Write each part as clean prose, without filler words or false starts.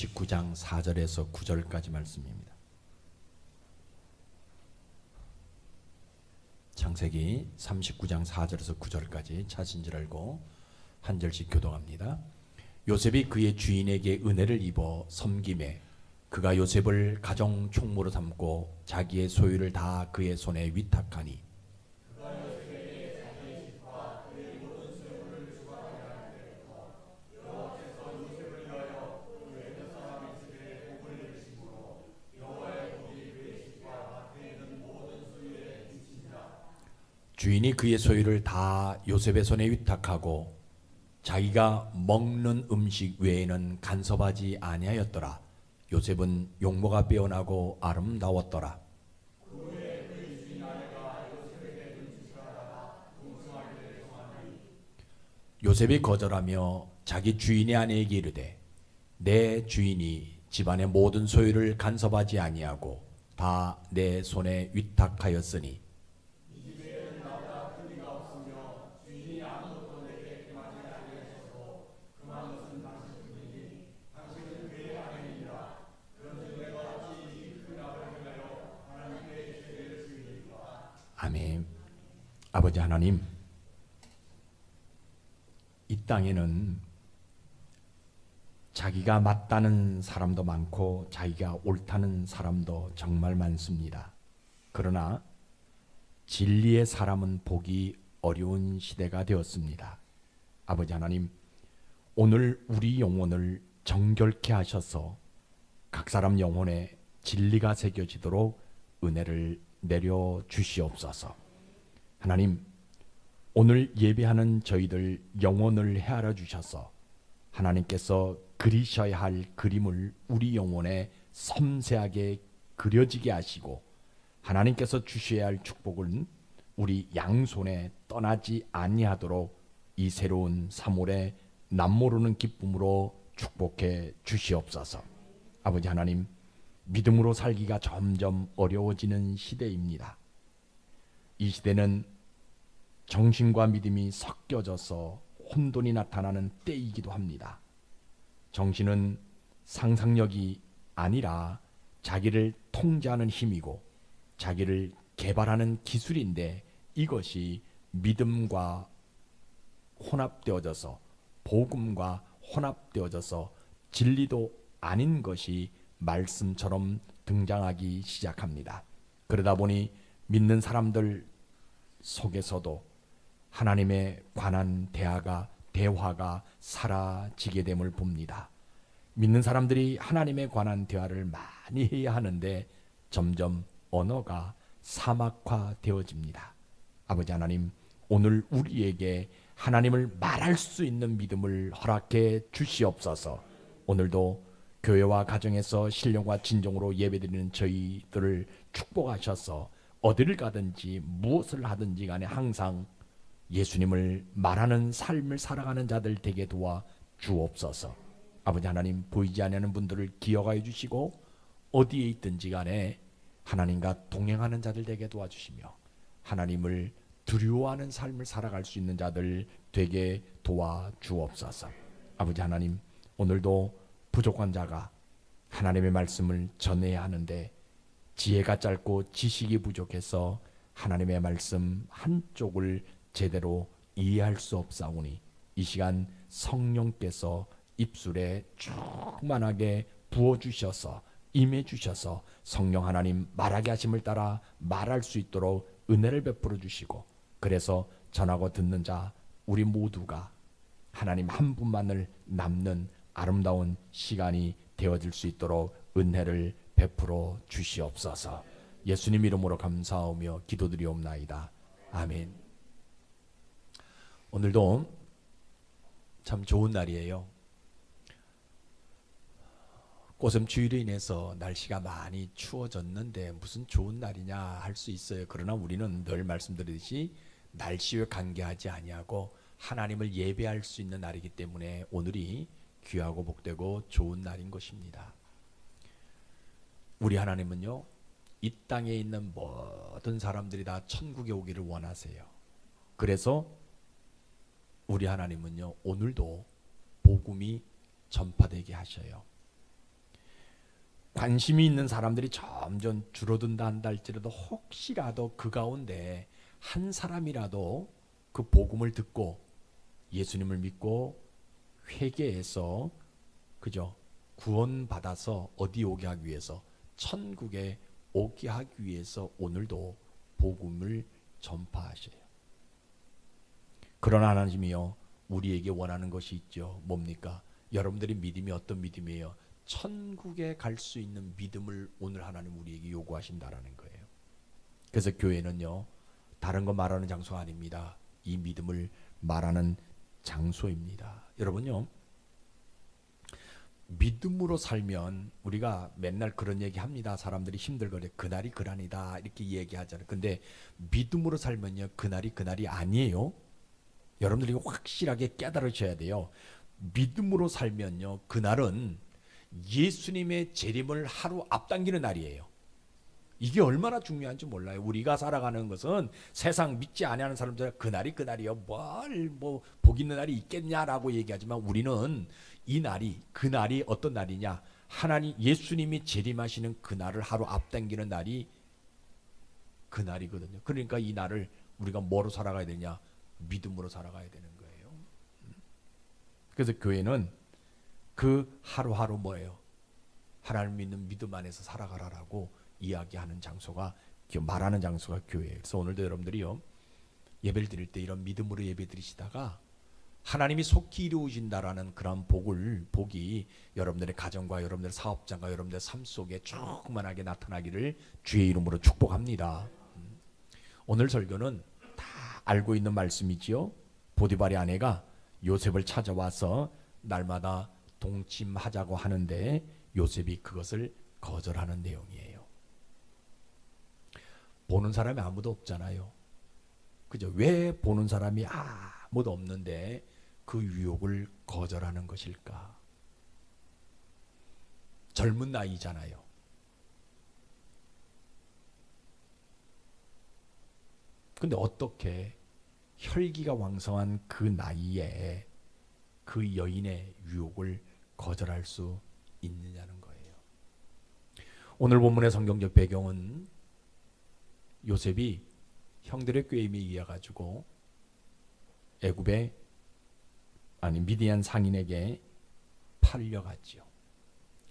39장 4절에서 9절까지 말씀입니다. 창세기 39장 4절에서 9절까지 찾은 줄 알고 한 절씩 교독합니다. 요셉이 그의 주인에게 은혜를 입어 섬김에 그가 요셉을 가정 총무로 삼고 자기의 소유를 다 그의 손에 위탁하니 주인이 그의 소유를 다 요셉의 손에 위탁하고 자기가 먹는 음식 외에는 간섭하지 아니하였더라. 요셉은 용모가 빼어나고 아름다웠더라. 요셉이 거절하며 자기 주인의 아내에게 이르되 내 주인이 집안의 모든 소유를 간섭하지 아니하고 다 내 손에 위탁하였으니 아멘. 아버지 하나님, 이 땅에는 자기가 맞다는 사람도 많고 자기가 옳다는 사람도 정말 많습니다. 그러나 진리의 사람은 보기 어려운 시대가 되었습니다. 아버지 하나님, 오늘 우리 영혼을 정결케 하셔서 각 사람 영혼에 진리가 새겨지도록 은혜를 내려 주시옵소서. 하나님, 오늘 예배하는 저희들 영혼을 헤아려 주셔서 하나님께서 그리셔야 할 그림을 우리 영혼에 섬세하게 그려지게 하시고 하나님께서 주셔야 할 축복은 우리 양손에 떠나지 아니하도록 이 새로운 3월에 남모르는 기쁨으로 축복해 주시옵소서. 아버지 하나님, 믿음으로 살기가 점점 어려워지는 시대입니다. 이 시대는 정신과 믿음이 섞여져서 혼돈이 나타나는 때이기도 합니다. 정신은 상상력이 아니라 자기를 통제하는 힘이고 자기를 개발하는 기술인데 이것이 믿음과 혼합되어져서 복음과 혼합되어져서 진리도 아닌 것이 말씀처럼 등장하기 시작합니다. 그러다 보니 믿는 사람들 속에서도 하나님에 관한 대화가 사라지게 됨을 봅니다. 믿는 사람들이 하나님에 관한 대화를 많이 해야 하는데 점점 언어가 사막화되어집니다. 아버지 하나님, 오늘 우리에게 하나님을 말할 수 있는 믿음을 허락해 주시옵소서. 오늘도 교회와 가정에서 신령과 진정으로 예배드리는 저희들을 축복하셔서 어디를 가든지 무엇을 하든지 간에 항상 예수님을 말하는 삶을 살아가는 자들 되게 도와 주옵소서. 아버지 하나님, 보이지 않는 분들을 기억하여 주시고 어디에 있든지 간에 하나님과 동행하는 자들 되게 도와주시며 하나님을 두려워하는 삶을 살아갈 수 있는 자들 되게 도와주옵소서. 아버지 하나님, 오늘도 부족한 자가 하나님의 말씀을 전해야 하는데 지혜가 짧고 지식이 부족해서 하나님의 말씀 한쪽을 제대로 이해할 수 없사오니 이 시간 성령께서 입술에 충만하게 부어주셔서 임해주셔서 성령 하나님 말하게 하심을 따라 말할 수 있도록 은혜를 베풀어 주시고 그래서 전하고 듣는 자 우리 모두가 하나님 한 분만을 남는 아름다운 시간이 되어질 수 있도록 은혜를 베풀어 주시옵소서. 예수님 이름으로 감사하며 기도드리옵나이다. 아멘. 오늘도 참 좋은 날이에요. 꽃샘추위로 인해서 날씨가 많이 추워졌는데 무슨 좋은 날이냐 할 수 있어요. 그러나 우리는 늘 말씀드리듯이 날씨와 관계하지 아니하고 하나님을 예배할 수 있는 날이기 때문에 오늘이 귀하고 복되고 좋은 날인 것입니다. 우리 하나님은요, 이 땅에 있는 모든 사람들이 다 천국에 오기를 원하세요. 그래서 우리 하나님은요, 오늘도 복음이 전파되게 하셔요. 관심이 있는 사람들이 점점 줄어든다 한다 할지라도 혹시라도 그 가운데 한 사람이라도 그 복음을 듣고 예수님을 믿고 회개해서 그죠? 구원받아서 어디 오게 하기 위해서 천국에 오게 하기 위해서 오늘도 복음을 전파하셔요. 그러나 하나님이요 우리에게 원하는 것이 있죠. 뭡니까? 여러분들의 믿음이 어떤 믿음이에요? 천국에 갈 수 있는 믿음을 오늘 하나님 우리에게 요구하신다라는 거예요. 그래서 교회는요 다른 거 말하는 장소가 아닙니다. 이 믿음을 말하는 장소입니다. 여러분요 믿음으로 살면 우리가 맨날 그런 얘기 합니다. 사람들이 힘들거려 그날이 그날이다 이렇게 얘기하잖아요. 근데 믿음으로 살면요 그날이 그날이 아니에요. 여러분들이 확실하게 깨달으셔야 돼요. 믿음으로 살면요 그날은 예수님의 재림을 하루 앞당기는 날이에요. 이게 얼마나 중요한지 몰라요. 우리가 살아가는 것은 세상 믿지 아니하는 사람들은 그날이 그날이요 뭘 뭐 복 있는 날이 있겠냐라고 얘기하지만 우리는 이 날이 그날이 어떤 날이냐 하나님 예수님이 재림하시는 그날을 하루 앞당기는 날이 그날이거든요. 그러니까 이 날을 우리가 뭐로 살아가야 되냐 믿음으로 살아가야 되는 거예요. 그래서 교회는 그 하루하루 뭐예요? 하나님 믿는 믿음 안에서 살아가라라고 이야기하는 장소가 말하는 장소가 교회예요. 그래서 오늘도 여러분들이요 예배를 드릴 때 이런 믿음으로 예배 드리시다가 하나님이 속히 이루어진다라는 그런 복이 여러분들의 가정과 여러분들의 사업장과 여러분들의 삶 속에 충만하게 나타나기를 주의 이름으로 축복합니다. 오늘 설교는 다 알고 있는 말씀이지요. 보디발의 아내가 요셉을 찾아와서 날마다 동침하자고 하는데 요셉이 그것을 거절하는 내용이에요. 보는 사람이 아무도 없잖아요. 그죠? 왜 보는 사람이 아무도 없는데 그 유혹을 거절하는 것일까? 젊은 나이잖아요. 근데 어떻게 혈기가 왕성한 그 나이에 그 여인의 유혹을 거절할 수 있느냐는 거예요. 오늘 본문의 성경적 배경은 요셉이 형들의 꾀임에 의해 가지고 애굽의 미디안 상인에게 팔려갔지요.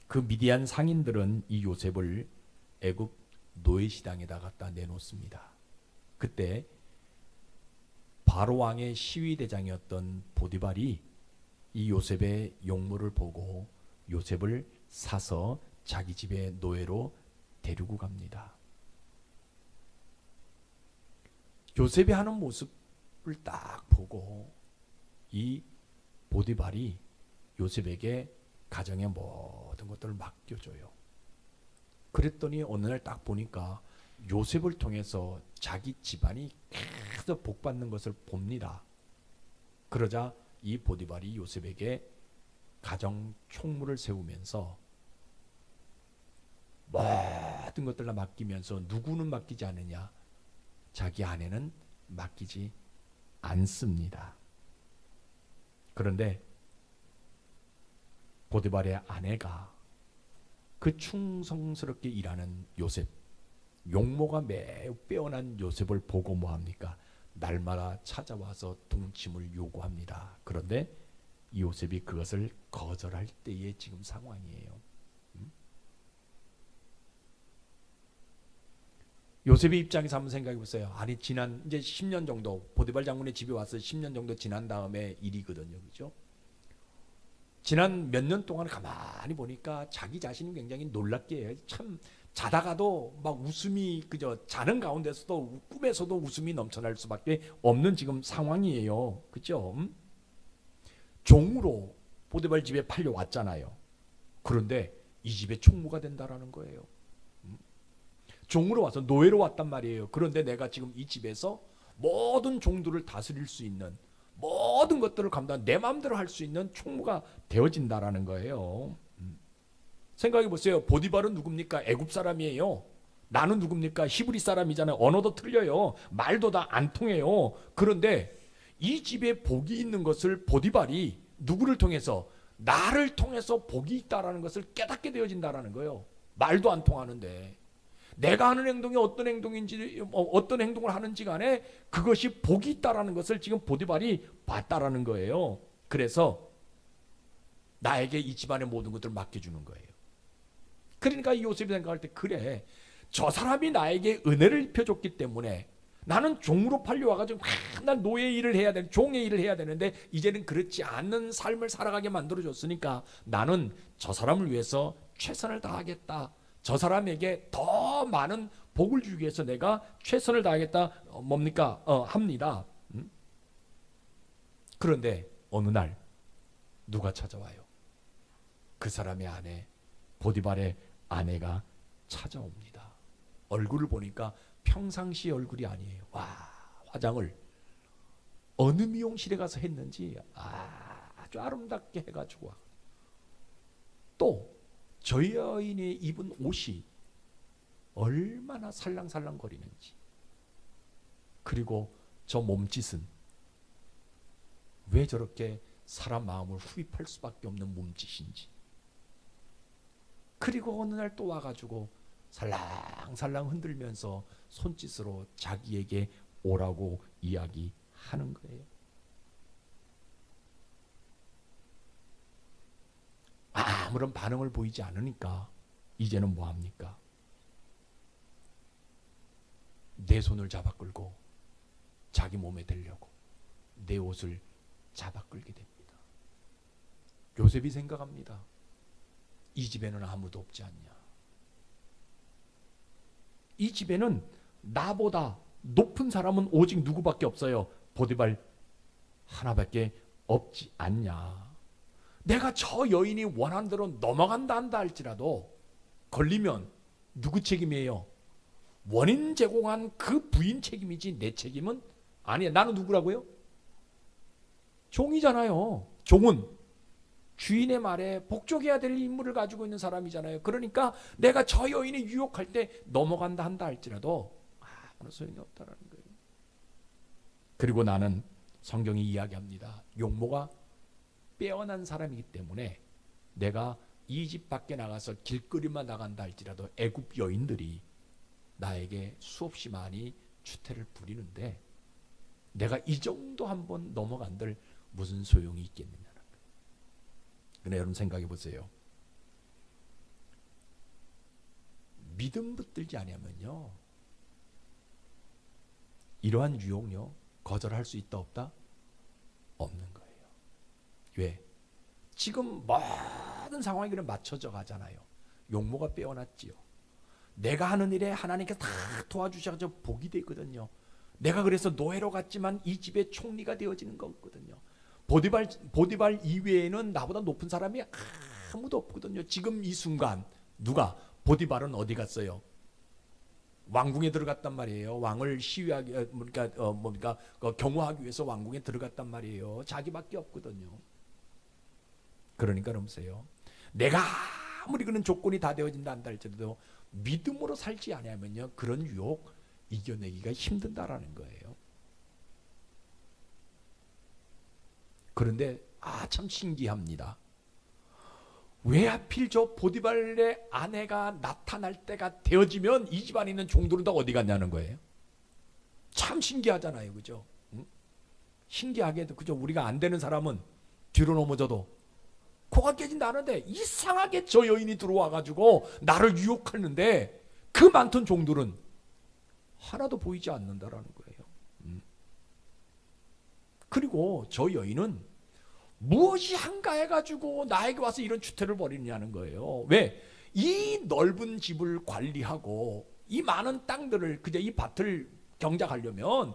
그 미디안 상인들은 이 요셉을 애굽 노예시당에다 갖다 내놓습니다. 그때 바로 왕의 시위대장이었던 보디발이 이 요셉의 용모를 보고 요셉을 사서 자기 집에 노예로 데리고 갑니다. 요셉이 하는 모습을 딱 보고 이 보디발이 요셉에게 가정의 모든 것들을 맡겨줘요. 그랬더니 어느 날 딱 보니까 요셉을 통해서 자기 집안이 계속 복받는 것을 봅니다. 그러자 이 보디발이 요셉에게 가정 총무를 세우면서 모든 것들을 맡기면서 누구는 맡기지 않느냐? 자기 아내는 맡기지 않습니다. 그런데 보디발의 아내가 그 충성스럽게 일하는 요셉, 용모가 매우 빼어난 요셉을 보고 뭐합니까? 날마다 찾아와서 동침을 요구합니다. 그런데 요셉이 그것을 거절할 때의 지금 상황이에요. 요셉의 입장에서 한번 생각해 보세요. 아니 지난 이제 10년 정도 보디발 장군의 집에 와서 10년 정도 지난 다음에 일이거든요. 그죠? 지난 몇 년 동안 가만히 보니까 자기 자신이 굉장히 놀랍게 해요. 참 자다가도 막 웃음이 그저 자는 가운데서도 꿈에서도 웃음이 넘쳐날 수밖에 없는 지금 상황이에요. 그죠? 종으로 보디발 집에 팔려왔잖아요. 그런데 이 집의 총무가 된다라는 거예요. 종으로 와서 노예로 왔단 말이에요. 그런데 내가 지금 이 집에서 모든 종들을 다스릴 수 있는 모든 것들을 감당 내 마음대로 할 수 있는 총무가 되어진다라는 거예요. 생각해 보세요. 보디발은 누굽니까? 애굽 사람이에요. 나는 누굽니까? 히브리 사람이잖아요. 언어도 틀려요. 말도 다 안 통해요. 그런데 이 집에 복이 있는 것을 보디발이 누구를 통해서 나를 통해서 복이 있다라는 것을 깨닫게 되어진다라는 거예요. 말도 안 통하는데 내가 하는 행동이 어떤 행동인지 어떤 행동을 하는지 간에 그것이 복이 있다라는 것을 지금 보디발이 봤다라는 거예요. 그래서 나에게 이 집안의 모든 것들을 맡겨주는 거예요. 그러니까 이 요셉이 생각할 때 그래 저 사람이 나에게 은혜를 입혀줬기 때문에 나는 종으로 팔려와가지고 맨날 노예 일을 해야 되는 종의 일을 해야 되는데 이제는 그렇지 않는 삶을 살아가게 만들어줬으니까 나는 저 사람을 위해서 최선을 다하겠다. 저 사람에게 더 많은 복을 주기 위해서 내가 최선을 다하겠다. 뭡니까? 합니다. 그런데 어느 날 누가 찾아와요? 그 사람의 아내 보디발의 아내가 찾아옵니다. 얼굴을 보니까 평상시 얼굴이 아니에요. 와, 화장을 어느 미용실에 가서 했는지 아주 아름답게 해가지고 또 저 여인이 입은 옷이 얼마나 살랑살랑 거리는지 그리고 저 몸짓은 왜 저렇게 사람 마음을 후입할 수밖에 없는 몸짓인지 그리고 어느 날 또 와가지고 살랑살랑 흔들면서 손짓으로 자기에게 오라고 이야기하는 거예요. 아무런 반응을 보이지 않으니까 이제는 뭐합니까? 내 손을 잡아 끌고 자기 몸에 대려고 내 옷을 잡아 끌게 됩니다. 요셉이 생각합니다. 이 집에는 아무도 없지 않냐. 이 집에는 나보다 높은 사람은 오직 누구밖에 없어요. 보디발 하나밖에 없지 않냐. 내가 저 여인이 원하는 대로 넘어간다 한다 할지라도 걸리면 누구 책임이에요? 원인 제공한 그 부인 책임이지 내 책임은 아니야. 나는 누구라고요? 종이잖아요. 종은 주인의 말에 복종해야 될 임무를 가지고 있는 사람이잖아요. 그러니까 내가 저 여인이 유혹할 때 넘어간다 한다 할지라도 아무런 소용이 없다는 거예요. 그리고 나는 성경이 이야기합니다. 용모가 빼어난 사람이기 때문에 내가 이 집 밖에 나가서 길거리만 나간다 할지라도 애굽 여인들이 나에게 수없이 많이 추태를 부리는데 내가 이 정도 한번 넘어간들 무슨 소용이 있겠느냐는 거예요. 근데 여러분 생각해 보세요. 믿음 붙들지 아니하면요 이러한 유혹요 거절할 수 있다 없다? 없는 거예요. 왜? 지금 모든 상황이 그냥 맞춰져 가잖아요. 용모가 빼어났지요. 내가 하는 일에 하나님께서 다 도와주셔서 복이 되거든요. 내가 그래서 노예로 갔지만 이 집의 총리가 되어지는 거거든요. 보디발 이외에는 나보다 높은 사람이 아무도 없거든요. 지금 이 순간 누가 보디발은 어디 갔어요? 왕궁에 들어갔단 말이에요. 왕을 시위하기 뭡니까 경호하기 위해서 왕궁에 들어갔단 말이에요. 자기밖에 없거든요. 그러니까 보세요. 내가 아무리 그런 조건이 다 되어진다 한다 할지라도 믿음으로 살지 않으면요 그런 유혹 이겨내기가 힘든다라는 거예요. 그런데 참 신기합니다. 왜 하필 저 보디발의 아내가 나타날 때가 되어지면 이 집안에 있는 종들은 다 어디 갔냐는 거예요. 참 신기하잖아요. 그죠? 응? 신기하게도 그죠? 우리가 안 되는 사람은 뒤로 넘어져도 코가 깨진다는데 이상하게 저 여인이 들어와가지고 나를 유혹하는데 그 많던 종들은 하나도 보이지 않는다라는 거예요. 그리고 저 여인은 무엇이 한가해가지고 나에게 와서 이런 추태를 벌이느냐는 거예요. 왜? 이 넓은 집을 관리하고 이 많은 땅들을 그저 이 밭을 경작하려면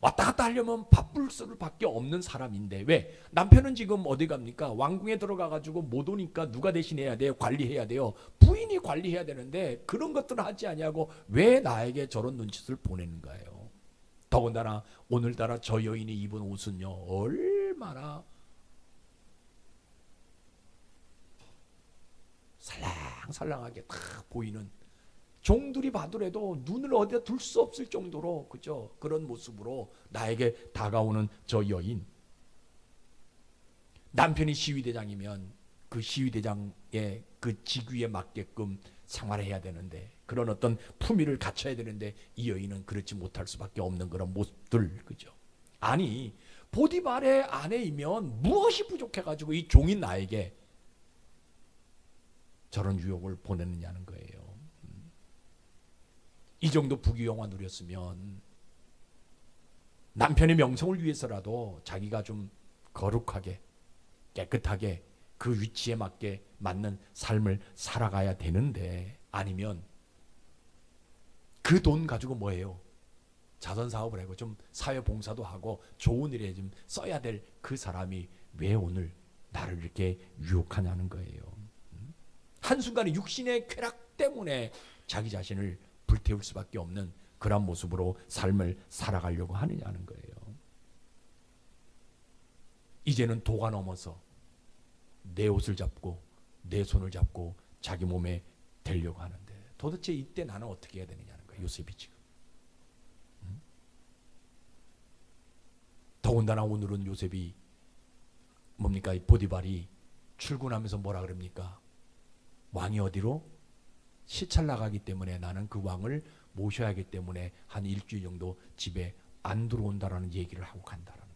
왔다 갔다 하려면 바쁠 수밖에 없는 사람인데 왜? 남편은 지금 어디 갑니까? 왕궁에 들어가가지고 못 오니까 누가 대신해야 돼요? 관리해야 돼요. 부인이 관리해야 되는데 그런 것들을 하지 아니하고 왜 나에게 저런 눈짓을 보내는가요? 더군다나 오늘따라 저 여인이 입은 옷은요 얼마나 살랑살랑하게 딱 보이는 종들이 봐더라도 눈을 어디다 둘 수 없을 정도로 그죠? 그런 모습으로 나에게 다가오는 저 여인. 남편이 시위대장이면 그 시위대장의 그 직위에 맞게끔 생활해야 되는데, 그런 어떤 품위를 갖춰야 되는데 이 여인은 그렇지 못할 수밖에 없는 그런 모습들, 그죠? 아니, 보디발의 아내이면 무엇이 부족해가지고 이 종인 나에게 저런 유혹을 보내느냐는 거예요. 이 정도 부귀영화 누렸으면 남편의 명성을 위해서라도 자기가 좀 거룩하게 깨끗하게 그 위치에 맞게 맞는 삶을 살아가야 되는데, 아니면 그 돈 가지고 뭐해요? 자선 사업을 하고 좀 사회 봉사도 하고 좋은 일에 좀 써야 될 그 사람이 왜 오늘 나를 이렇게 유혹하냐는 거예요. 한순간에 육신의 쾌락 때문에 자기 자신을 불태울 수밖에 없는 그런 모습으로 삶을 살아가려고 하느냐는 거예요. 이제는 도가 넘어서 내 옷을 잡고 내 손을 잡고 자기 몸에 대려고 하는데, 도대체 이때 나는 어떻게 해야 되느냐는 거예요. 요셉이 지금. 더군다나 오늘은 요셉이 뭡니까? 보디발이 출근하면서 뭐라 그럽니까? 왕이 어디로? 시찰 나가기 때문에 나는 그 왕을 모셔야 하기 때문에 한 일주일 정도 집에 안 들어온다라는 얘기를 하고 간다라는 거예요.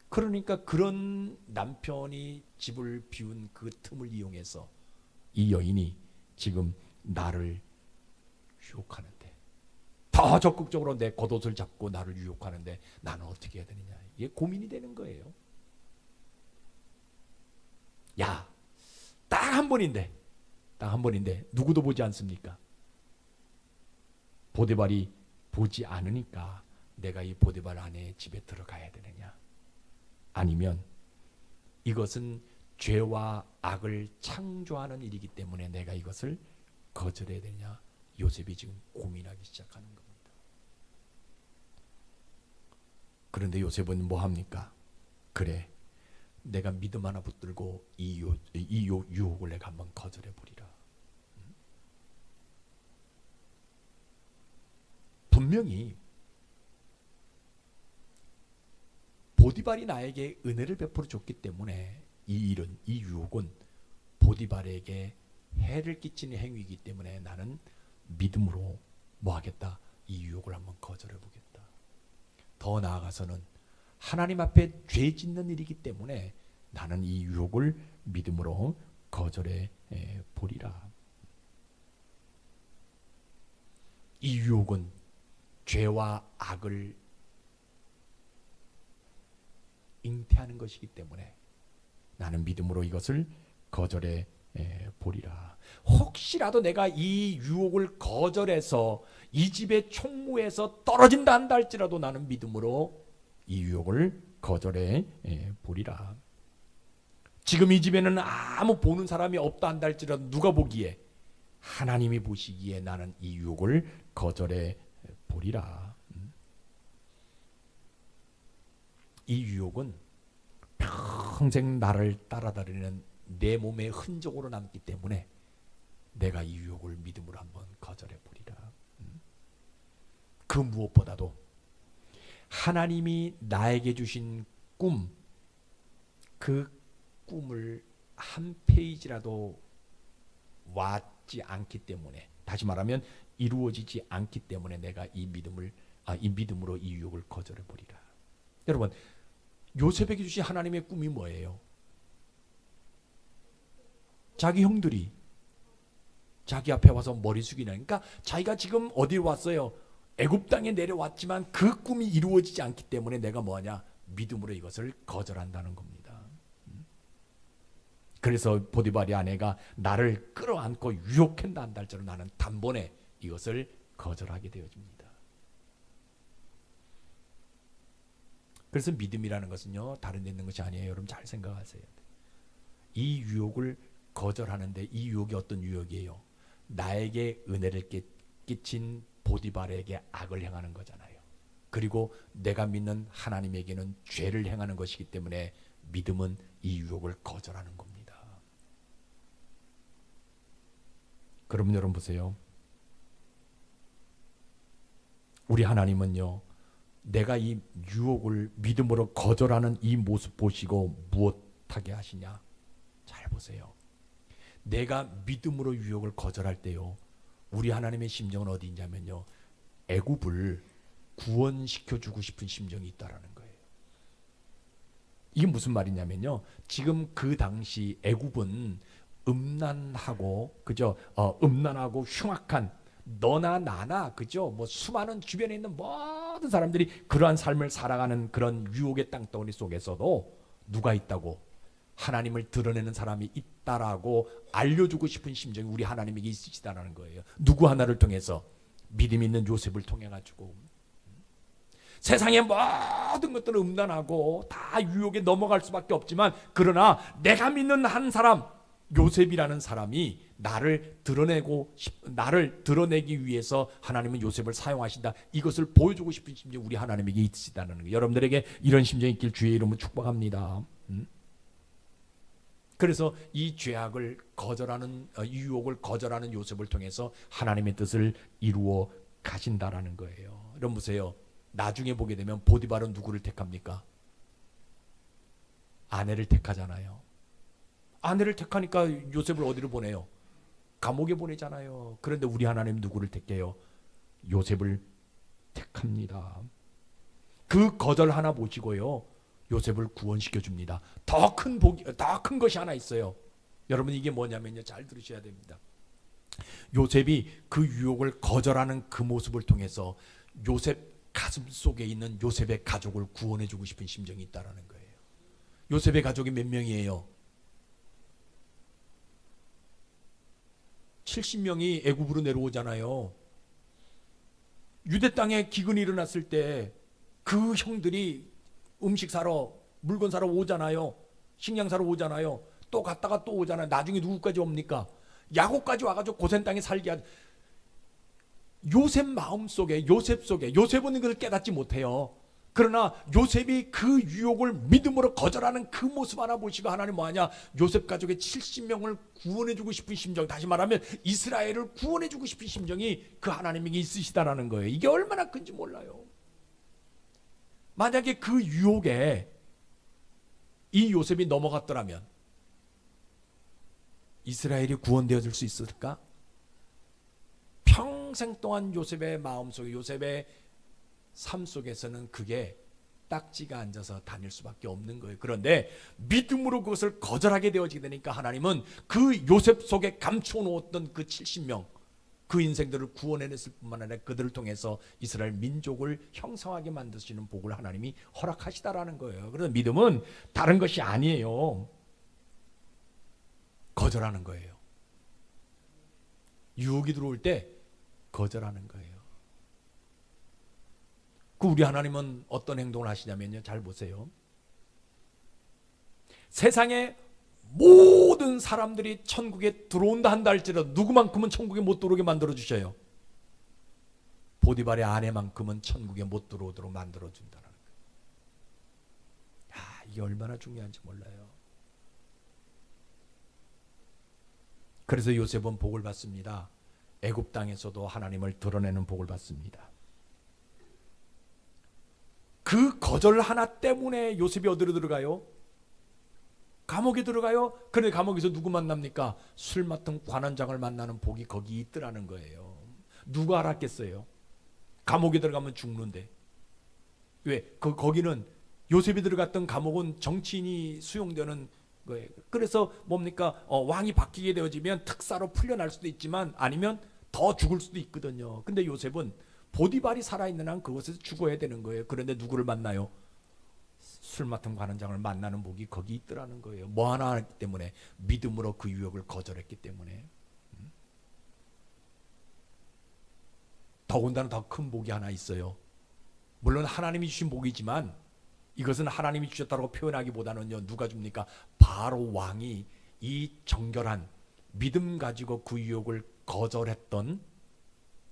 그러니까 그런 남편이 집을 비운 그 틈을 이용해서 이 여인이 지금 나를 유혹하는데, 더 적극적으로 내 겉옷을 잡고 나를 유혹하는데 나는 어떻게 해야 되느냐, 이게 고민이 되는 거예요. 야, 딱 한 번인데 누구도 보지 않습니까? 보디발이 보지 않으니까 내가 이 보디발 아내의 집에 들어가야 되느냐, 아니면 이것은 죄와 악을 창조하는 일이기 때문에 내가 이것을 거절해야 되느냐, 요셉이 지금 고민하기 시작하는 겁니다. 그런데 요셉은 뭐 합니까? 그래, 내가 믿음 하나 붙들고 이 유혹을 내가 한번 거절해 보리라. 분명히 보디발이 나에게 은혜를 베풀어 줬기 때문에 이 일은, 이 유혹은 보디발에게 해를 끼치는 행위이기 때문에 나는 믿음으로 뭐 하겠다? 이 유혹을 한번 거절해 보겠다. 더 나아가서는 하나님 앞에 죄 짓는 일이기 때문에 나는 이 유혹을 믿음으로 거절해 보리라. 이 유혹은 죄와 악을 잉태하는 것이기 때문에 나는 믿음으로 이것을 거절해 보리라. 혹시라도 내가 이 유혹을 거절해서 이 집의 총무에서 떨어진다 한다 할지라도 나는 믿음으로 이 유혹을 거절해 보리라. 지금 이 집에는 아무 보는 사람이 없다 한다 할지라도 누가 보기에? 하나님이 보시기에 나는 이 유혹을 거절해 보리라. 이 유혹은 평생 나를 따라다니는 내 몸의 흔적으로 남기 때문에 내가 이 유혹을 믿음으로 한번 거절해 보리라. 그 무엇보다도 하나님이 나에게 주신 꿈, 그 꿈을 한 페이지라도 왔지 않기 때문에, 다시 말하면 이루어지지 않기 때문에 내가 이 믿음으로 이 유혹을 거절해 보리라. 여러분, 요셉에게 주신 하나님의 꿈이 뭐예요? 자기 형들이 자기 앞에 와서 머리 숙이는, 그러니까 자기가 지금 어디 왔어요? 애굽 땅에 내려왔지만 그 꿈이 이루어지지 않기 때문에 내가 뭐하냐? 믿음으로 이것을 거절한다는 겁니다. 그래서 보디발의 아내가 나를 끌어안고 유혹한다 한다 할지라도 나는 단번에 이것을 거절하게 되어집니다. 그래서 믿음이라는 것은요, 다른 데 있는 것이 아니에요. 여러분 잘 생각하세요. 이 유혹을 거절하는데, 이 유혹이 어떤 유혹이에요? 나에게 은혜를 끼친 보디발에게 악을 행하는 거잖아요. 그리고 내가 믿는 하나님에게는 죄를 행하는 것이기 때문에 믿음은 이 유혹을 거절하는 겁니다. 그러면 여러분 보세요. 우리 하나님은요, 내가 이 유혹을 믿음으로 거절하는 이 모습 보시고 무엇하게 하시냐? 잘 보세요. 내가 믿음으로 유혹을 거절할 때요, 우리 하나님의 심정은 어디 있냐면요, 애굽을 구원시켜 주고 싶은 심정이 있다라는 거예요. 이게 무슨 말이냐면요, 지금 그 당시 애굽은 음란하고, 그죠? 음란하고 흉악한, 너나 나나, 그죠? 뭐 수많은 주변에 있는 모든 사람들이 그러한 삶을 살아가는 그런 유혹의 땅덩어리 속에서도 누가 있다고? 하나님을 드러내는 사람이 있다라고 알려주고 싶은 심정이 우리 하나님에게 있으시다는 거예요. 누구 하나를 통해서? 믿음 있는 요셉을 통해 가지고. 세상의 모든 것들은 음란하고 다 유혹에 넘어갈 수밖에 없지만, 그러나 내가 믿는 한 사람, 요셉이라는 사람이 나를 드러내기 위해서 하나님은 요셉을 사용하신다, 이것을 보여주고 싶은 심정이 우리 하나님에게 있으시다는 거예요. 여러분들에게 이런 심정이 있길 주의 이름으로 축복합니다. 그래서 이 죄악을 거절하는, 유혹을 거절하는 요셉을 통해서 하나님의 뜻을 이루어 가신다라는 거예요. 여러분 보세요. 나중에 보게 되면 보디발은 누구를 택합니까? 아내를 택하잖아요. 아내를 택하니까 요셉을 어디로 보내요? 감옥에 보내잖아요. 그런데 우리 하나님 누구를 택해요? 요셉을 택합니다. 그 거절 하나 보시고요, 요셉을 구원시켜 줍니다. 더 큰 것이 하나 있어요. 여러분, 이게 뭐냐면요, 잘 들으셔야 됩니다. 요셉이 그 유혹을 거절하는 그 모습을 통해서 요셉 가슴 속에 있는 요셉의 가족을 구원해 주고 싶은 심정이 있다라는 거예요. 요셉의 가족이 몇 명이에요? 70명이 애굽으로 내려오잖아요. 유대 땅에 기근이 일어났을 때 그 형들이 음식 사러, 물건 사러 오잖아요. 식량 사러 오잖아요. 또 갔다가 또 오잖아요. 나중에 누구까지 옵니까? 야곱까지 와가지고 고센 땅에 살게 하죠. 요셉 마음속에, 요셉은 이걸 깨닫지 못해요. 그러나 요셉이 그 유혹을 믿음으로 거절하는 그 모습 하나 보시고 하나님 뭐하냐? 요셉 가족의 70명을 구원해주고 싶은 심정, 다시 말하면 이스라엘을 구원해주고 싶은 심정이 그 하나님에게 있으시다라는 거예요. 이게 얼마나 큰지 몰라요. 만약에 그 유혹에 이 요셉이 넘어갔더라면 이스라엘이 구원되어질 수 있을까? 평생 동안 요셉의 마음속에, 요셉의 삶 속에서는 그게 딱지가 앉아서 다닐 수밖에 없는 거예요. 그런데 믿음으로 그것을 거절하게 되어지게 되니까 하나님은 그 요셉 속에 감춰놓았던 그 70명, 그 인생들을 구원해냈을 뿐만 아니라 그들을 통해서 이스라엘 민족을 형성하게 만드시는 복을 하나님이 허락하시다라는 거예요. 그래서 믿음은 다른 것이 아니에요. 거절하는 거예요. 유혹이 들어올 때 거절하는 거예요. 그 우리 하나님은 어떤 행동을 하시냐면요, 잘 보세요. 세상에 모든 사람들이 천국에 들어온다 한다 할지라도 누구만큼은 천국에 못 들어오게 만들어 주셔요. 보디발의 아내만큼은 천국에 못 들어오도록 만들어 준다는 거예요. 이게 얼마나 중요한지 몰라요. 그래서 요셉은 복을 받습니다. 애굽 땅에서도 하나님을 드러내는 복을 받습니다. 그 거절 하나 때문에 요셉이 어디로 들어가요? 감옥에 들어가요. 그런데 감옥에서 누구 만납니까? 술 맡은 관원장을 만나는 복이 거기 있더라는 거예요. 누가 알았겠어요? 감옥에 들어가면 죽는데. 왜? 거기는 요셉이 들어갔던 감옥은 정치인이 수용되는 거예요. 그래서 뭡니까? 왕이 바뀌게 되어지면 특사로 풀려날 수도 있지만 아니면 더 죽을 수도 있거든요. 근데 요셉은 보디발이 살아있는 한 그곳에서 죽어야 되는 거예요. 그런데 누구를 만나요? 술 맡은 관원장을 만나는 복이 거기 있더라는 거예요. 뭐 하나 했기 때문에? 믿음으로 그 유혹을 거절했기 때문에. 더군다나 더 큰 복이 하나 있어요. 물론 하나님이 주신 복이지만 이것은 하나님이 주셨다고 표현하기보다는요, 누가 줍니까? 바로 왕이 이 정결한 믿음 가지고 그 유혹을 거절했던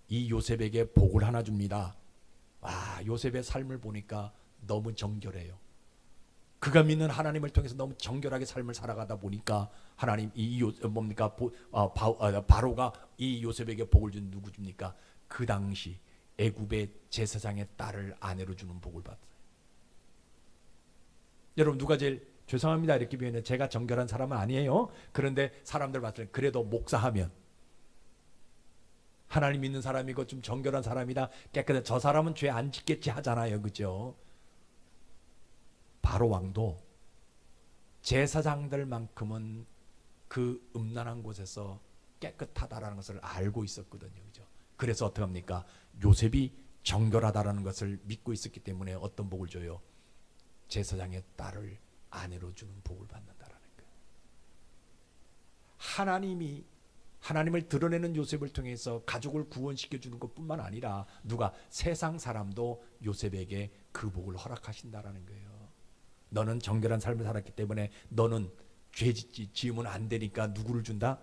이 요셉에게 복을 하나 줍니다. 요셉의 삶을 보니까 너무 정결해요. 그가 믿는 하나님을 통해서 너무 정결하게 삶을 살아가다 보니까 하나님 바로가 이 요셉에게 복을 준 누구 줍니까? 그 당시 애굽의 제사장의 딸을 아내로 주는 복을 받아요. 여러분 누가 제일 죄송합니다 이렇게 표현해 제가 정결한 사람은 아니에요. 그런데 사람들 봤을 때 그래도 목사하면 하나님 믿는 사람이고 좀 정결한 사람이다 깨끗해 저 사람은 죄 안 짓겠지 하잖아요. 그죠? 바로 왕도 제사장들만큼은 그 음란한 곳에서 깨끗하다라는 것을 알고 있었거든요. 그죠? 그래서 어떻게 합니까? 요셉이 정결하다라는 것을 믿고 있었기 때문에 어떤 복을 줘요? 제사장의 딸을 아내로 주는 복을 받는다라는 거예요. 하나님을 드러내는 요셉을 통해서 가족을 구원시켜 주는 것뿐만 아니라 누가 세상 사람도 요셉에게 그 복을 허락하신다라는 거예요. 너는 정결한 삶을 살았기 때문에 너는 죄 지으면 안 되니까 누구를 준다?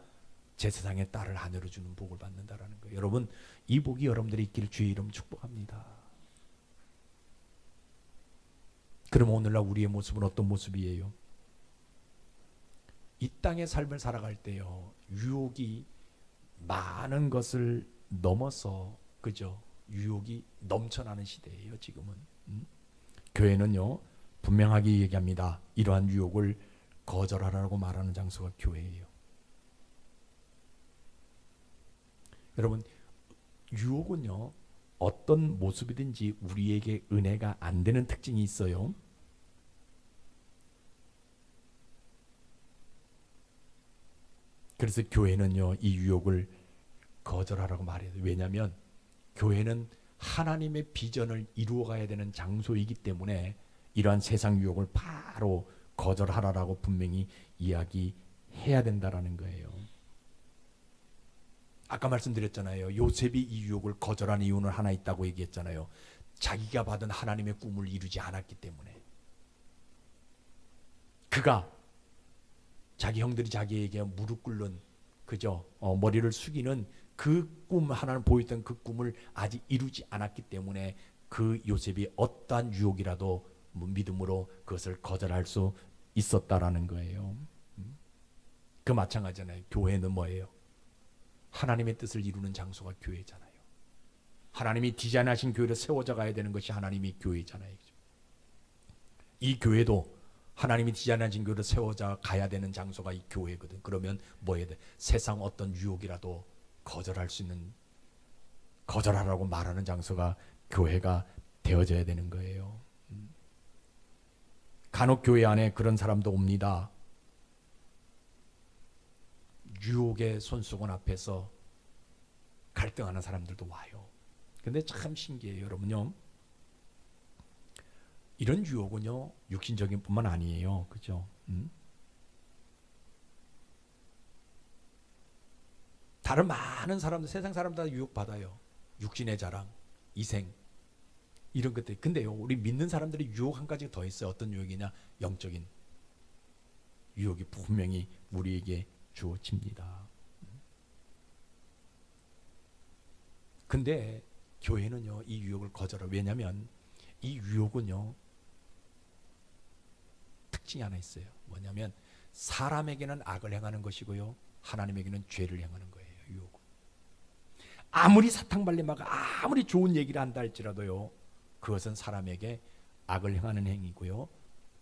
제사장의 딸을 아내로 주는 복을 받는다라는 거예요. 여러분 이 복이 여러분들이 있기를 주의 이름 축복합니다. 그럼 오늘날 우리의 모습은 어떤 모습이에요? 이 땅의 삶을 살아갈 때요 유혹이 많은 것을 넘어서 그죠? 유혹이 넘쳐나는 시대예요 지금은. 교회는요 분명하게 얘기합니다. 이러한 유혹을 거절하라고 말하는 장소가 교회예요. 여러분 유혹은요 어떤 모습이든지 우리에게 은혜가 안 되는 특징이 있어요. 그래서 교회는요 이 유혹을 거절하라고 말해요. 왜냐하면 교회는 하나님의 비전을 이루어가야 되는 장소이기 때문에 이러한 세상 유혹을 바로 거절하라고 분명히 이야기해야 된다라는 거예요. 아까 말씀드렸잖아요. 요셉이 이 유혹을 거절한 이유는 하나 있다고 얘기했잖아요. 자기가 받은 하나님의 꿈을 이루지 않았기 때문에. 그가 자기 형들이 자기에게 무릎 꿇는 그죠? 머리를 숙이는 그 꿈 하나는 보였던 그 꿈을 아직 이루지 않았기 때문에 그 요셉이 어떠한 유혹이라도 믿음으로 그것을 거절할 수 있었다라는 거예요. 그 마찬가지잖아요. 교회는 뭐예요? 하나님의 뜻을 이루는 장소가 교회잖아요. 하나님이 디자인하신 교회를 세워져 가야 되는 것이 하나님의 교회잖아요. 이 교회도 하나님이 디자인하신 교회를 세워져 가야 되는 장소가 이 교회거든. 그러면 뭐 해야 돼? 세상 어떤 유혹이라도 거절할 수 있는 거절하라고 말하는 장소가 교회가 되어져야 되는 거예요. 간혹 교회 안에 그런 사람도 옵니다. 유혹의 손수건 앞에서 갈등하는 사람들도 와요. 근데 참 신기해요, 여러분요. 이런 유혹은요, 육신적인 뿐만 아니에요. 그죠? 다른 많은 사람들, 세상 사람들 다 유혹받아요. 육신의 자랑, 이생, 이런 것들. 근데요, 우리 믿는 사람들이 유혹 한 가지가 더 있어요. 어떤 유혹이냐? 영적인 유혹이 분명히 우리에게 주어집니다. 근데 교회는요, 이 유혹을 거절해요. 왜냐하면 이 유혹은요, 특징이 하나 있어요. 뭐냐면 사람에게는 악을 행하는 것이고요, 하나님에게는 죄를 행하는 거예요. 유혹은. 아무리 사탕발림마가 아무리 좋은 얘기를 한다 할지라도요, 그것은 사람에게 악을 행하는 행위고요,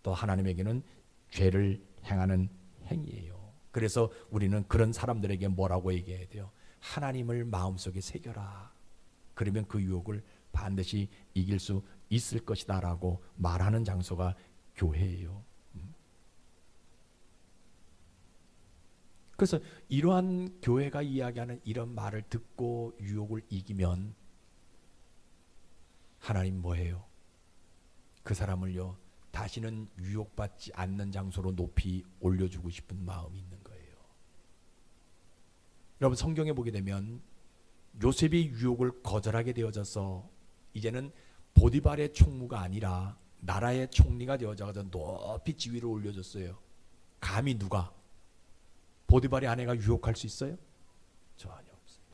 또 하나님에게는 죄를 행하는 행위예요. 그래서 우리는 그런 사람들에게 뭐라고 얘기해야 돼요? 하나님을 마음속에 새겨라. 그러면 그 유혹을 반드시 이길 수 있을 것이다 라고 말하는 장소가 교회예요. 그래서 이러한 교회가 이야기하는 이런 말을 듣고 유혹을 이기면 하나님 뭐해요? 그 사람을요 다시는 유혹받지 않는 장소로 높이 올려주고 싶은 마음이 있는 거예요. 여러분 성경에 보게 되면 요셉이 유혹을 거절하게 되어져서 이제는 보디발의 총무가 아니라 나라의 총리가 되어져서 높이 지위를 올려줬어요. 감히 누가? 보디발의 아내가 유혹할 수 있어요? 전혀 없어요.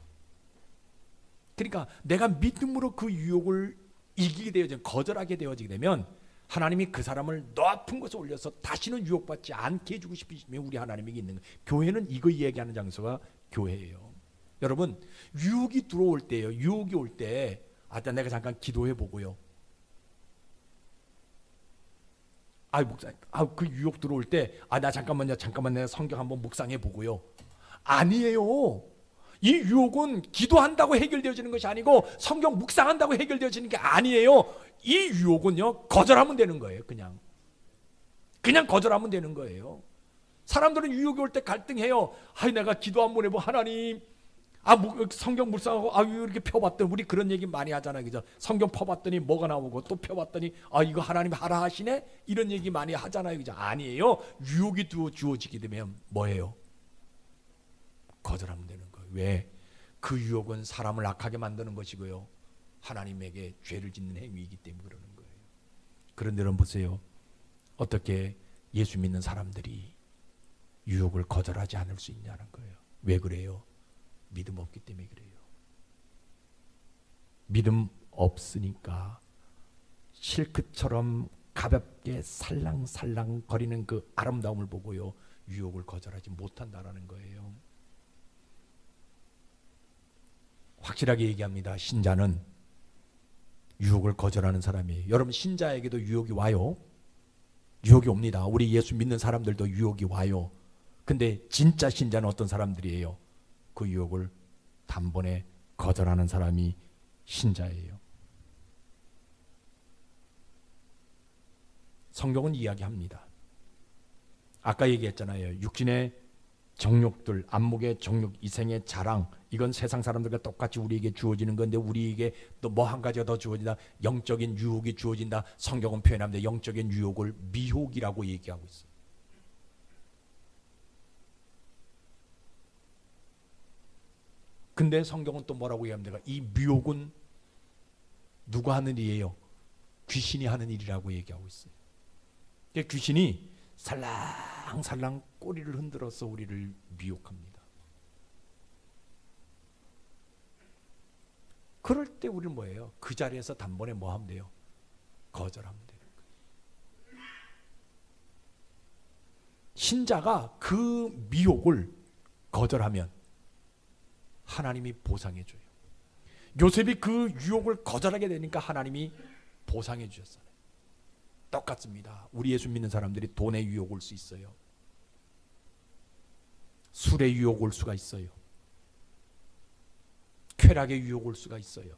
그러니까 내가 믿음으로 그 유혹을 이기게 되어지면, 거절하게 되어지게 되면 하나님이 그 사람을 높은 곳에 올려서 다시는 유혹받지 않게 해주고 싶으시면 우리 하나님에게 있는 거예요. 교회는 이거 이야기하는 장소가 교회예요. 여러분 유혹이 들어올 때요, 유혹이 올 때 내가 잠깐 기도해 보고요. 목사, 그 유혹 들어올 때, 나 잠깐만 내가 성경 한번 묵상해 보고요. 아니에요. 이 유혹은 기도한다고 해결되어지는 것이 아니고 성경 묵상한다고 해결되어지는 게 아니에요. 이 유혹은요, 거절하면 되는 거예요. 그냥 거절하면 되는 거예요. 사람들은 유혹이 올 때 갈등해요. 내가 기도 한번 해보 하나님. 성경 묵상하고 이렇게 펴봤더니 우리 그런 얘기 많이 하잖아요, 그죠? 성경 펴봤더니 뭐가 나오고 또 펴봤더니 이거 하나님 하라 하시네 이런 얘기 많이 하잖아요, 그죠? 아니에요. 유혹이 주어지게 되면 뭐예요? 거절하면 되는 거예요. 왜? 그 유혹은 사람을 악하게 만드는 것이고요, 하나님에게 죄를 짓는 행위이기 때문에 그러는 거예요. 그런데 여러분 보세요. 어떻게 예수 믿는 사람들이 유혹을 거절하지 않을 수 있냐는 거예요. 왜 그래요? 믿음 없기 때문에 그래요. 믿음 없으니까 실크처럼 가볍게 살랑살랑 거리는 그 아름다움을 보고요, 유혹을 거절하지 못한다라는 거예요. 확실하게 얘기합니다. 신자는 유혹을 거절하는 사람이에요. 여러분, 신자에게도 유혹이 와요. 유혹이 옵니다. 우리 예수 믿는 사람들도 유혹이 와요. 근데 진짜 신자는 어떤 사람들이에요? 그 유혹을 단번에 거절하는 사람이 신자예요. 성경은 이야기합니다. 아까 얘기했잖아요. 육신의 정욕들, 안목의 정욕, 이생의 자랑, 이건 세상 사람들과 똑같이 우리에게 주어지는 건데 우리에게 또 뭐 한 가지가 더 주어진다. 영적인 유혹이 주어진다. 성경은 표현합니다. 영적인 유혹을 미혹이라고 얘기하고 있어요. 근데 성경은 또 뭐라고 얘기합니까? 이 미혹은 누가 하는 일이에요? 귀신이 하는 일이라고 얘기하고 있어요. 귀신이 살랑살랑 꼬리를 흔들어서 우리를 미혹합니다. 그럴 때 우리는 뭐예요? 그 자리에서 단번에 뭐 하면 돼요? 거절하면 되는 거예요. 신자가 그 미혹을 거절하면 하나님이 보상해 줘요. 요셉이 그 유혹을 거절하게 되니까 하나님이 보상해 주셨어요. 똑같습니다. 우리 예수 믿는 사람들이 돈의 유혹 올 수 있어요. 술의 유혹 올 수가 있어요. 쾌락의 유혹 올 수가 있어요.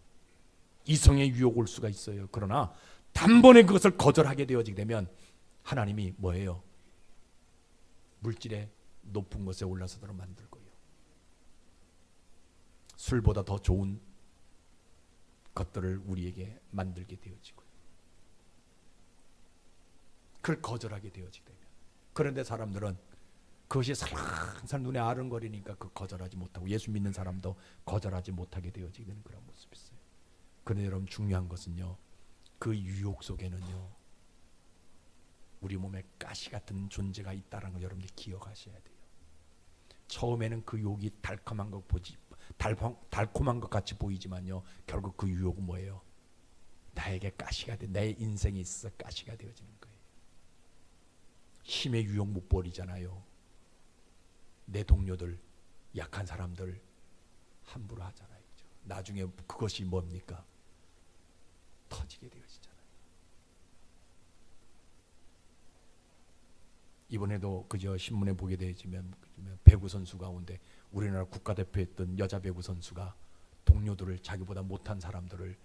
이성의 유혹 올 수가 있어요. 그러나 단번에 그것을 거절하게 되어지게 되면 하나님이 뭐예요? 물질의 높은 곳에 올라서도록 만들 거예요. 술보다 더 좋은 것들을 우리에게 만들게 되어지고요. 그걸 거절하게 되어지게 되면, 그런데 사람들은 그것이 살랑살랑 눈에 아른거리니까 그 거절하지 못하고, 예수 믿는 사람도 거절하지 못하게 되어지게 되는 그런 모습이 있어요. 그런데 여러분, 중요한 것은요, 그 유혹 속에는요, 우리 몸에 가시 같은 존재가 있다는 걸 여러분들이 기억하셔야 돼요. 처음에는 그 유혹이 달콤한 것 같이 보이지만요, 결국 그 유혹은 뭐예요? 나에게 가시가 돼, 내 인생에 있어서 가시가 되어지는 거예요. 힘의 유혹 못 버리잖아요. 내 동료들, 약한 사람들 함부로 하잖아요. 그죠? 나중에 그것이 뭡니까? 터지게 되어지잖아요. 이번에도 그저 신문에 보게 되지만 배구 선수 가운데 우리나라 국가대표했던 여자 배구 선수가 동료들을, 자기보다 못한 사람들을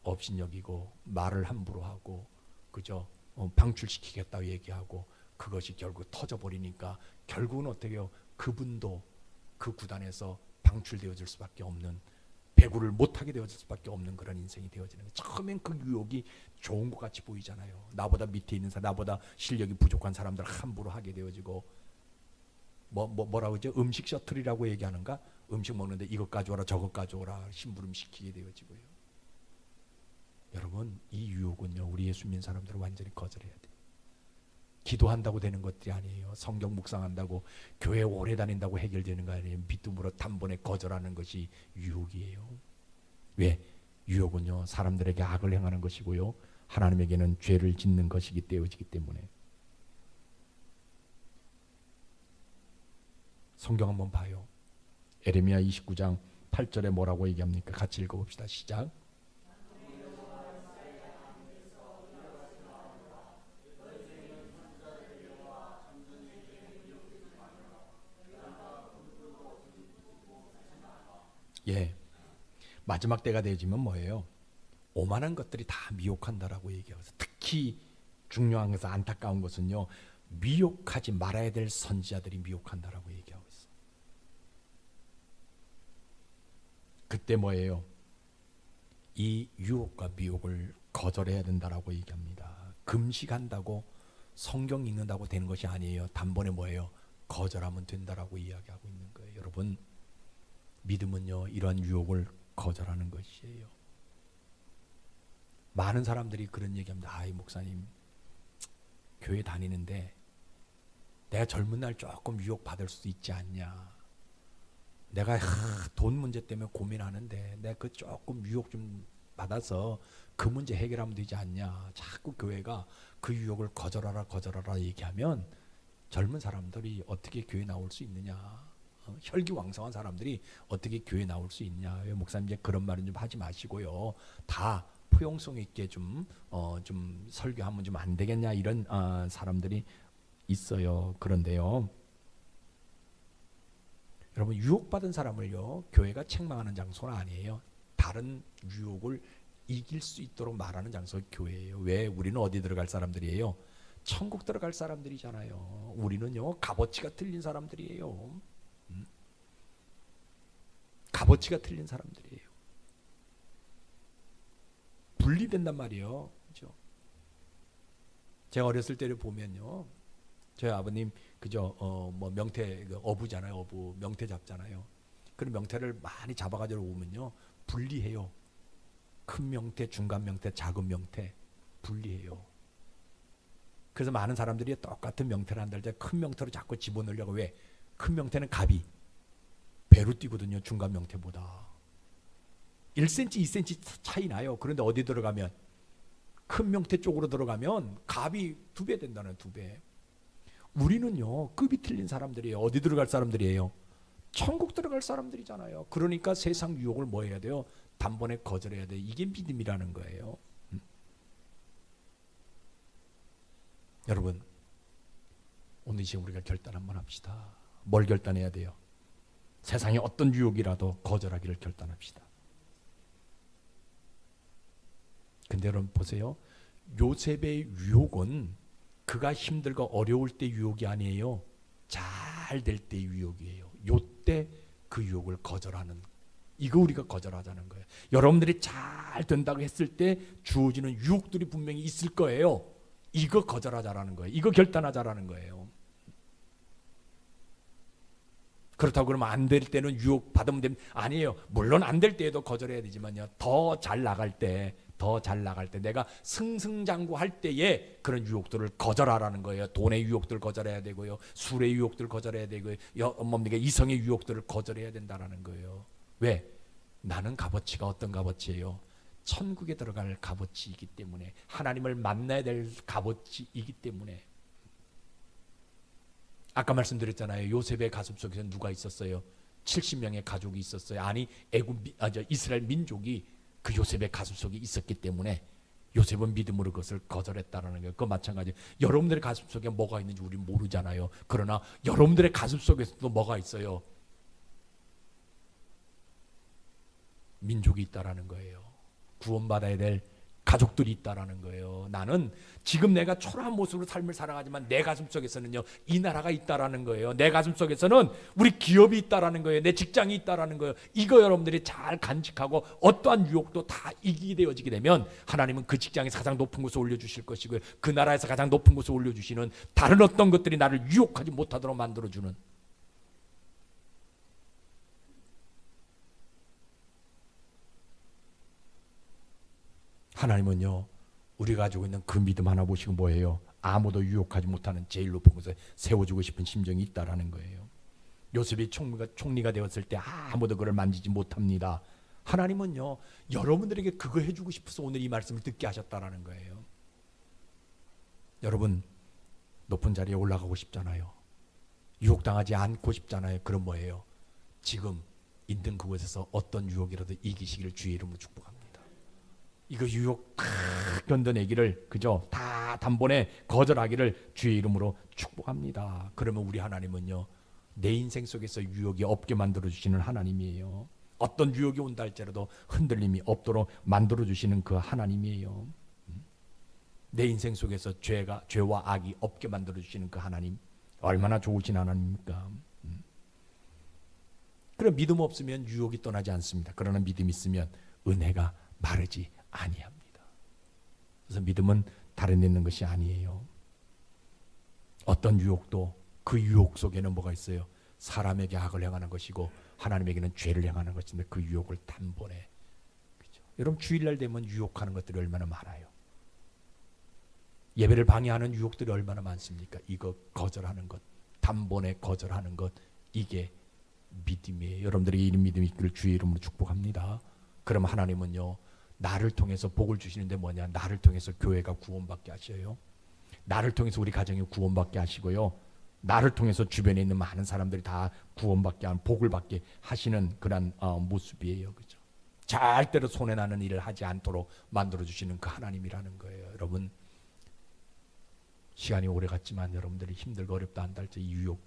업신여기고 말을 함부로 하고, 그저 방출시키겠다고 얘기하고, 그것이 결국 터져버리니까 결국은 어떻게 해요? 그분도 그 구단에서 방출되어질 수밖에 없는, 배구를 못하게 되어질 수밖에 없는 그런 인생이 되어지는 거예요. 처음엔 그 유혹이 좋은 것 같이 보이잖아요. 나보다 밑에 있는 사람, 나보다 실력이 부족한 사람들 함부로 하게 되어지고, 뭐라고 하죠? 음식 셔틀이라고 얘기하는가? 음식 먹는데 이것 가져오라 저것 가져오라 심부름 시키게 되어지고요. 여러분, 이 유혹은요, 우리 예수 믿는 사람들은 완전히 거절해야 돼요. 기도한다고 되는 것들이 아니에요. 성경 묵상한다고, 교회 오래 다닌다고 해결되는 거 아니에요. 믿음으로 단번에 거절하는 것이 유혹이에요. 왜? 유혹은요, 사람들에게 악을 행하는 것이고요, 하나님에게는 죄를 짓는 것이기 때문에. 성경 한번 봐요. 에레미야 29장 8절에 뭐라고 얘기합니까? 같이 읽어봅시다. 시작. 예, 마지막 때가 되어지면 뭐예요? 오만한 것들이 다 미혹한다라고 얘기하고 있어요. 특히 중요한 것은, 안타까운 것은요, 미혹하지 말아야 될 선지자들이 미혹한다라고 얘기하고 있어요. 그때 뭐예요? 이 유혹과 미혹을 거절해야 된다라고 얘기합니다. 금식한다고 성경 읽는다고 되는 것이 아니에요. 단번에 뭐예요? 거절하면 된다라고 이야기하고 있는 거예요. 여러분, 믿음은요, 이러한 유혹을 거절하는 것이에요. 많은 사람들이 그런 얘기합니다. 아이, 목사님, 교회 다니는데 내가 젊은 날 조금 유혹 받을 수도 있지 않냐. 내가 돈 문제 때문에 고민하는데 내가 그 조금 유혹 좀 받아서 그 문제 해결하면 되지 않냐. 자꾸 교회가 그 유혹을 거절하라 얘기하면 젊은 사람들이 어떻게 교회 나올 수 있느냐. 혈기왕성한 사람들이 어떻게 교회 나올 수 있냐. 왜 목사님 이제 그런 말은 좀 하지 마시고요. 다 포용성 있게 좀 설교하면 좀 안 되겠냐, 이런 사람들이 있어요. 그런데요, 여러분, 유혹받은 사람을요, 교회가 책망하는 장소는 아니에요. 다른 유혹을 이길 수 있도록 말하는 장소가 교회예요. 왜? 우리는 어디 들어갈 사람들이에요? 천국 들어갈 사람들이잖아요. 우리는요, 값어치가 틀린 사람들이에요. 값어치가 틀린 사람들이에요. 분리된단 말이에요. 그죠? 제가 어렸을 때를 보면요, 저희 아버님 그죠, 뭐 명태 어부잖아요. 어부 명태 잡잖아요. 그런 명태를 많이 잡아가지고 오면요, 분리해요. 큰 명태, 중간 명태, 작은 명태 분리해요. 그래서 많은 사람들이 똑같은 명태를 한다 할 때 큰 명태로 자꾸 집어넣으려고. 왜? 큰 명태는 값이 배로 뛰거든요. 중간 명태보다 1cm, 2cm 차이 나요. 그런데 어디 들어가면, 큰 명태 쪽으로 들어가면 값이 2배 된다는, 2배. 우리는요, 급이 틀린 사람들이에요. 어디 들어갈 사람들이에요? 천국 들어갈 사람들이잖아요. 그러니까 세상 유혹을 뭐 해야 돼요? 단번에 거절해야 돼. 이게 믿음이라는 거예요. 여러분, 오늘 이제 우리가 결단 한번 합시다. 뭘 결단해야 돼요? 세상의 어떤 유혹이라도 거절하기를 결단합시다. 근데 여러분 보세요. 요셉의 유혹은 그가 힘들고 어려울 때 유혹이 아니에요. 잘 될 때 유혹이에요. 요때 그 유혹을 거절하는, 이거 우리가 거절하자는 거예요. 여러분들이 잘 된다고 했을 때 주어지는 유혹들이 분명히 있을 거예요. 이거 거절하자라는 거예요. 이거 결단하자라는 거예요. 그렇다고 그러면 안 될 때는 유혹 받으면 됩니다. 아니에요. 물론 안 될 때에도 거절해야 되지만요, 더 잘 나갈 때, 내가 승승장구할 때에 그런 유혹들을 거절하라는 거예요. 돈의 유혹들을 거절해야 되고요, 술의 유혹들을 거절해야 되고요, 뭡니까, 이성의 유혹들을 거절해야 된다라는 거예요. 왜? 나는 값어치가 어떤 값어치예요? 천국에 들어갈 값어치이기 때문에, 하나님을 만나야 될 값어치이기 때문에. 아까 말씀드렸잖아요. 요셉의 가슴속에 누가 있었어요? 70명의 가족이 있었어요. 아니, 이스라엘 민족이 그 요셉의 가슴속에 있었기 때문에 요셉은 믿음으로 그것을 거절했다라는 거예요. 그거 마찬가지. 여러분들의 가슴속에 뭐가 있는지 우리는 모르잖아요. 그러나 여러분들의 가슴속에서도 뭐가 있어요? 민족이 있다라는 거예요. 구원받아야 될 가족들이 있다라는 거예요. 나는 지금 내가 초라한 모습으로 삶을 살아가지만 내 가슴속에서는요, 이 나라가 있다라는 거예요. 내 가슴속에서는 우리 기업이 있다라는 거예요. 내 직장이 있다라는 거예요. 이거 여러분들이 잘 간직하고 어떠한 유혹도 다 이기게 되어지게 되면 하나님은 그 직장에서 가장 높은 곳에 올려주실 것이고요, 그 나라에서 가장 높은 곳에 올려주시는, 다른 어떤 것들이 나를 유혹하지 못하도록 만들어주는, 하나님은요, 우리가 가지고 있는 그 믿음 하나 보시고 뭐예요? 아무도 유혹하지 못하는 제일 높은 곳에 세워주고 싶은 심정이 있다라는 거예요. 요셉이 총리가 되었을 때 아무도 그를 만지지 못합니다. 하나님은요, 여러분들에게 그거 해주고 싶어서 오늘 이 말씀을 듣게 하셨다라는 거예요. 여러분, 높은 자리에 올라가고 싶잖아요. 유혹당하지 않고 싶잖아요. 그럼 뭐예요? 지금 있는 그곳에서 어떤 유혹이라도 이기시기를 주의 이름으로 축복합니다. 이거 유혹 다 견뎌내기를, 그죠? 다 단번에 거절하기를 주의 이름으로 축복합니다. 그러면 우리 하나님은요, 내 인생 속에서 유혹이 없게 만들어주시는 하나님이에요. 어떤 유혹이 온다 할지라도 흔들림이 없도록 만들어주시는 그 하나님이에요. 내 인생 속에서 죄와 악이 없게 만들어주시는 그 하나님, 얼마나 좋으신 하나님입니까? 그런 믿음 없으면 유혹이 떠나지 않습니다. 그러나 믿음 있으면 은혜가 마르지 아니합니다. 그래서 믿음은 다른 데 있는 것이 아니에요. 어떤 유혹도 그 유혹 속에는 뭐가 있어요? 사람에게 악을 행하는 것이고 하나님에게는 죄를 행하는 것인데 그 유혹을 단번에, 그렇죠? 여러분 주일날 되면 유혹하는 것들이 얼마나 많아요. 예배를 방해하는 유혹들이 얼마나 많습니까? 이거 거절하는 것, 단번에 거절하는 것, 이게 믿음이에요. 여러분들이 이 믿음이 있기를 주의 이름으로 축복합니다. 그럼 하나님은요, 나를 통해서 복을 주시는데 뭐냐? 나를 통해서 교회가 구원받게 하셔요. 나를 통해서 우리 가정이 구원받게 하시고요, 나를 통해서 주변에 있는 많은 사람들이 다 구원받게 하는, 복을 받게 하시는 그런 모습이에요. 그죠? 절대로 손해나는 일을 하지 않도록 만들어주시는 그 하나님이라는 거예요. 여러분, 시간이 오래 갔지만 여러분들이 힘들고 어렵다 한다 할 때 이 유혹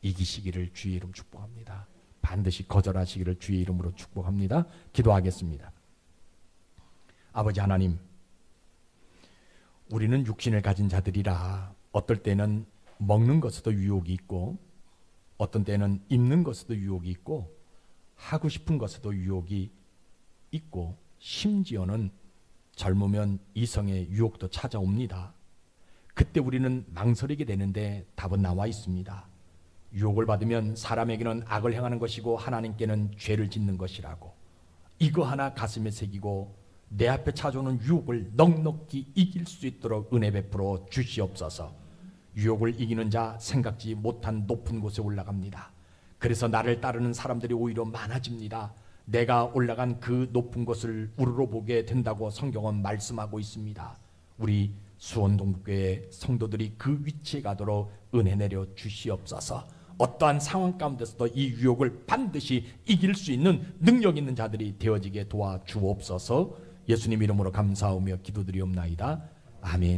이기시기를 주의 이름 축복합니다. 반드시 거절하시기를 주의 이름으로 축복합니다. 기도하겠습니다. 아버지 하나님, 우리는 육신을 가진 자들이라 어떨 때는 먹는 것에도 유혹이 있고 어떤 때는 입는 것에도 유혹이 있고 하고 싶은 것에도 유혹이 있고 심지어는 젊으면 이성의 유혹도 찾아옵니다. 그때 우리는 망설이게 되는데 답은 나와 있습니다. 유혹을 받으면 사람에게는 악을 행하는 것이고 하나님께는 죄를 짓는 것이라고, 이거 하나 가슴에 새기고 내 앞에 찾아오는 유혹을 넉넉히 이길 수 있도록 은혜 베풀어 주시옵소서. 유혹을 이기는 자 생각지 못한 높은 곳에 올라갑니다. 그래서 나를 따르는 사람들이 오히려 많아집니다. 내가 올라간 그 높은 곳을 우러러보게 된다고 성경은 말씀하고 있습니다. 우리 수원동교회 성도들이 그 위치에 가도록 은혜 내려 주시옵소서. 어떠한 상황 가운데서도 이 유혹을 반드시 이길 수 있는 능력 있는 자들이 되어지게 도와주옵소서. 예수님 이름으로 감사하며 기도드리옵나이다. 아멘.